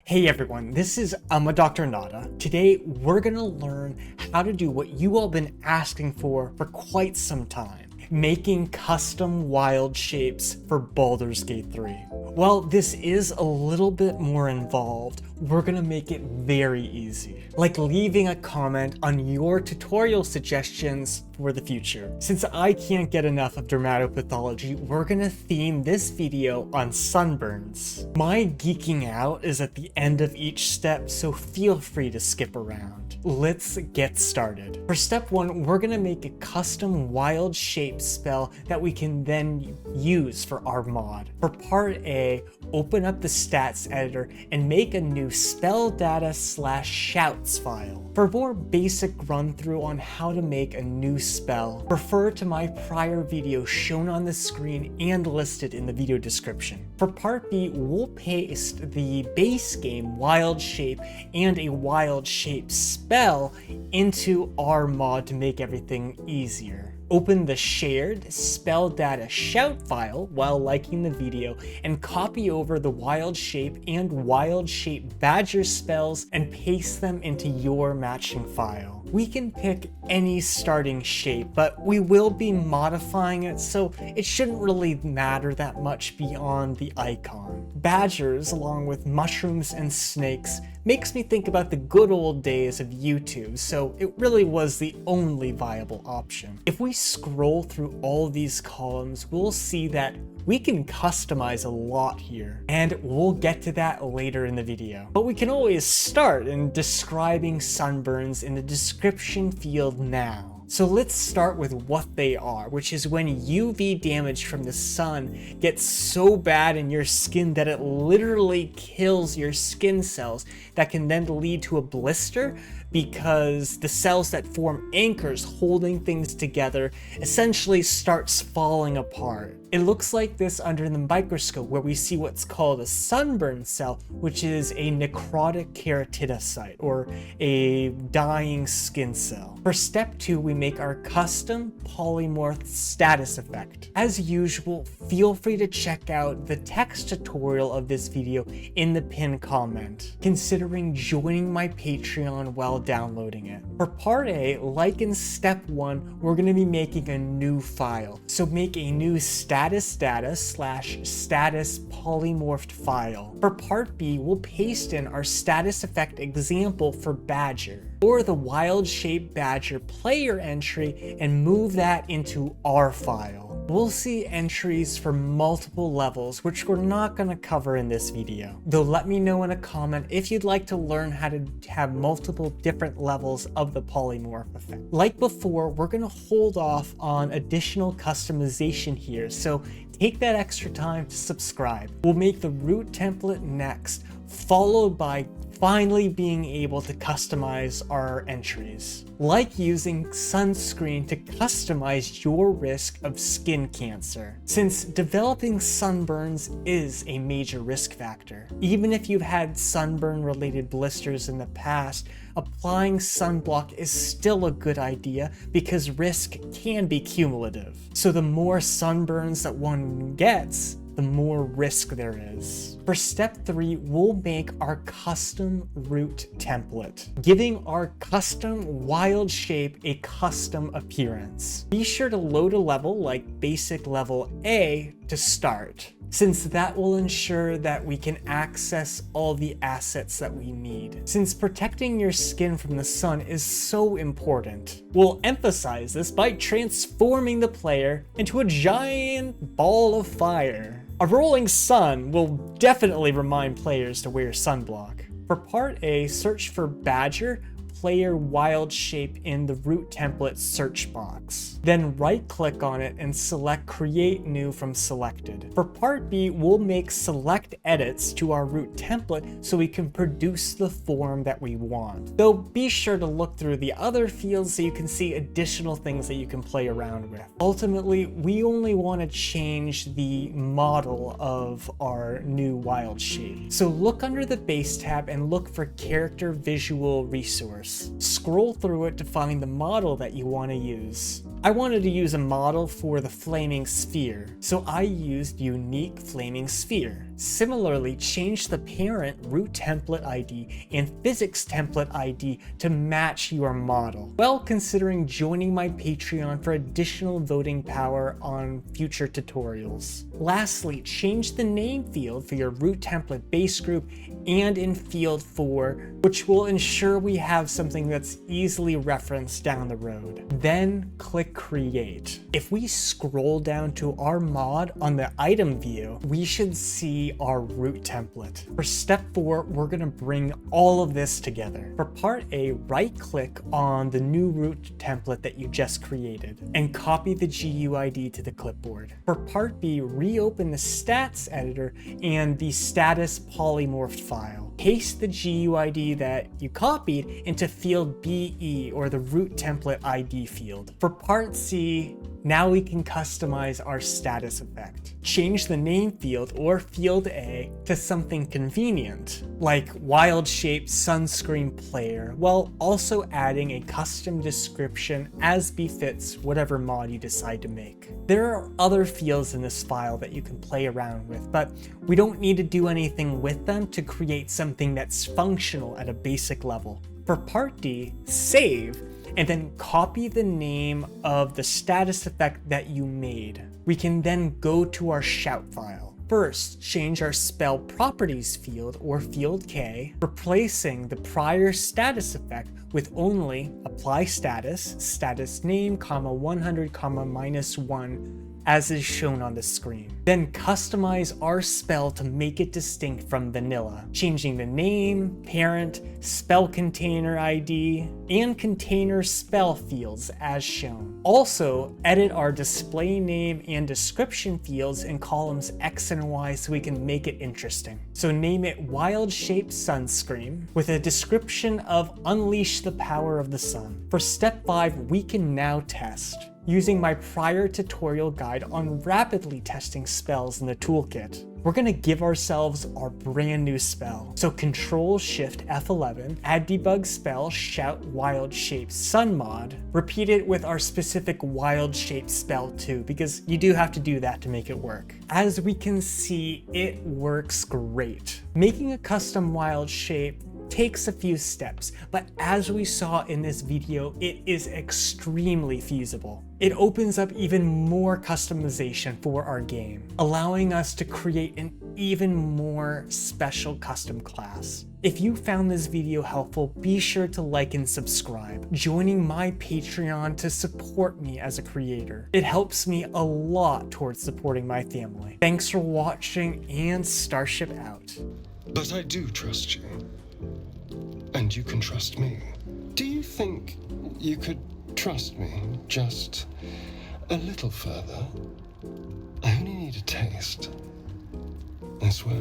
Hey everyone, this is Dr. Nada. Today we're gonna learn how to do what you all been asking for quite some time. Making custom wild shapes for Baldur's Gate 3. While this is a little bit more involved, we're gonna make it very easy. Like leaving a comment on your tutorial suggestions for the future. Since I can't get enough of dermatopathology, we're gonna theme this video on sunburns. My geeking out is at the end of each step, so feel free to skip around. Let's get started. For step 1, we're gonna make a custom wild shape spell that we can then use for our mod. For part A, open up the stats editor and make a new spell data / shouts file. For more basic run through on how to make a new spell, refer to my prior video shown on the screen and listed in the video description. For part B, we'll paste the base game wild shape and a wild shape spell into our mod to make everything easier. Open the shared spell data shout file while liking the video and copy over the wild shape and wild shape badger spells and paste them into your matching file. We can pick any starting shape, but we will be modifying it, so it shouldn't really matter that much beyond the icon. Badgers, along with mushrooms and snakes, makes me think about the good old days of YouTube, so it really was the only viable option. If we scroll through all these columns, we'll see that we can customize a lot here, and we'll get to that later in the video. But we can always start in describing sunburns in the description field now. So let's start with what they are, which is when UV damage from the sun gets so bad in your skin that it literally kills your skin cells that can then lead to a blister because the cells that form anchors holding things together essentially starts falling apart. It looks like this under the microscope where we see what's called a sunburn cell, which is a necrotic keratinocyte or a dying skin cell. For step 2, we make our custom polymorph status effect. As usual, feel free to check out the text tutorial of this video in the pinned comment, considering joining my Patreon while downloading it. For part A, like in step 1, we're going to be making a new file. So make a new status data / status polymorphed file. For part B, we'll paste in our status effect example for Badger, or the wild shape Badger player entry, and move that into our file. We'll see entries for multiple levels, which we're not going to cover in this video. Though let me know in a comment if you'd like to learn how to have multiple different levels of the polymorph effect. Like before, we're going to hold off on additional customization here, so take that extra time to subscribe. We'll make the root template next, followed by finally being able to customize our entries, like using sunscreen to customize your risk of skin cancer, since developing sunburns is a major risk factor. Even if you've had sunburn related blisters in the past, applying sunblock is still a good idea because risk can be cumulative. So the more sunburns that one gets, the more risk there is. For step 3, we'll make our custom root template, giving our custom wild shape a custom appearance. Be sure to load a level like basic level A to start, since that will ensure that we can access all the assets that we need. Since protecting your skin from the sun is so important, we'll emphasize this by transforming the player into a giant ball of fire. A rolling sun will definitely remind players to wear sunblock. For part A, search for Badger player wild shape in the root template search box. Then right click on it and select create new from selected. For part B, we'll make select edits to our root template so we can produce the form that we want. Though be sure to look through the other fields so you can see additional things that you can play around with. Ultimately, we only want to change the model of our new wild shape. So look under the base tab and look for character visual resource. Scroll through it to find the model that you want to use. I wanted to use a model for the flaming sphere, so I used unique flaming sphere. Similarly, change the parent root template ID and physics template ID to match your model, while considering joining my Patreon for additional voting power on future tutorials. Lastly, change the name field for your root template base group and in field 4, which will ensure we have something that's easily referenced down the road. Then click create. If we scroll down to our mod on the item view, we should see our root template. For step 4, we're going to bring all of this together. For part A, right click on the new root template that you just created and copy the GUID to the clipboard. For part B, reopen the stats editor and the status polymorphed file. Paste the GUID that you copied into field BE, or the root template ID field. For part C, now we can customize our status effect. Change the name field, or field A, to something convenient, like Wildshapes Sunscreen Player, while also adding a custom description as befits whatever mod you decide to make. There are other fields in this file that you can play around with, but we don't need to do anything with them to create something that's functional at a basic level. For part D, save, and then copy the name of the status effect that you made. We can then go to our shout file. First, change our spell properties field, or field K, replacing the prior status effect with only apply status, status name, 100, -1, as is shown on the screen. Then customize our spell to make it distinct from vanilla, changing the name, parent, spell container ID, and container spell fields as shown. Also, edit our display name and description fields in columns X and Y so we can make it interesting. So name it Wildshapes Sunscreen with a description of Unleash the Power of the Sun. For step 5, we can now test, using my prior tutorial guide on rapidly testing spells in the toolkit. We're gonna give ourselves our brand new spell. So Control-Shift F11, add debug spell, shout Wildshapes Sun mod, repeat it with our specific Wildshapes spell too, because you do have to do that to make it work. As we can see, it works great. Making a custom wild shape takes a few steps, but as we saw in this video, it is extremely feasible. It opens up even more customization for our game, allowing us to create an even more special custom class. If you found this video helpful, be sure to like and subscribe, joining my Patreon to support me as a creator. It helps me a lot towards supporting my family. Thanks for watching, and Starship out. But I do trust you. And you can trust me. Do you think you could trust me just a little further? I only need a taste. I swear.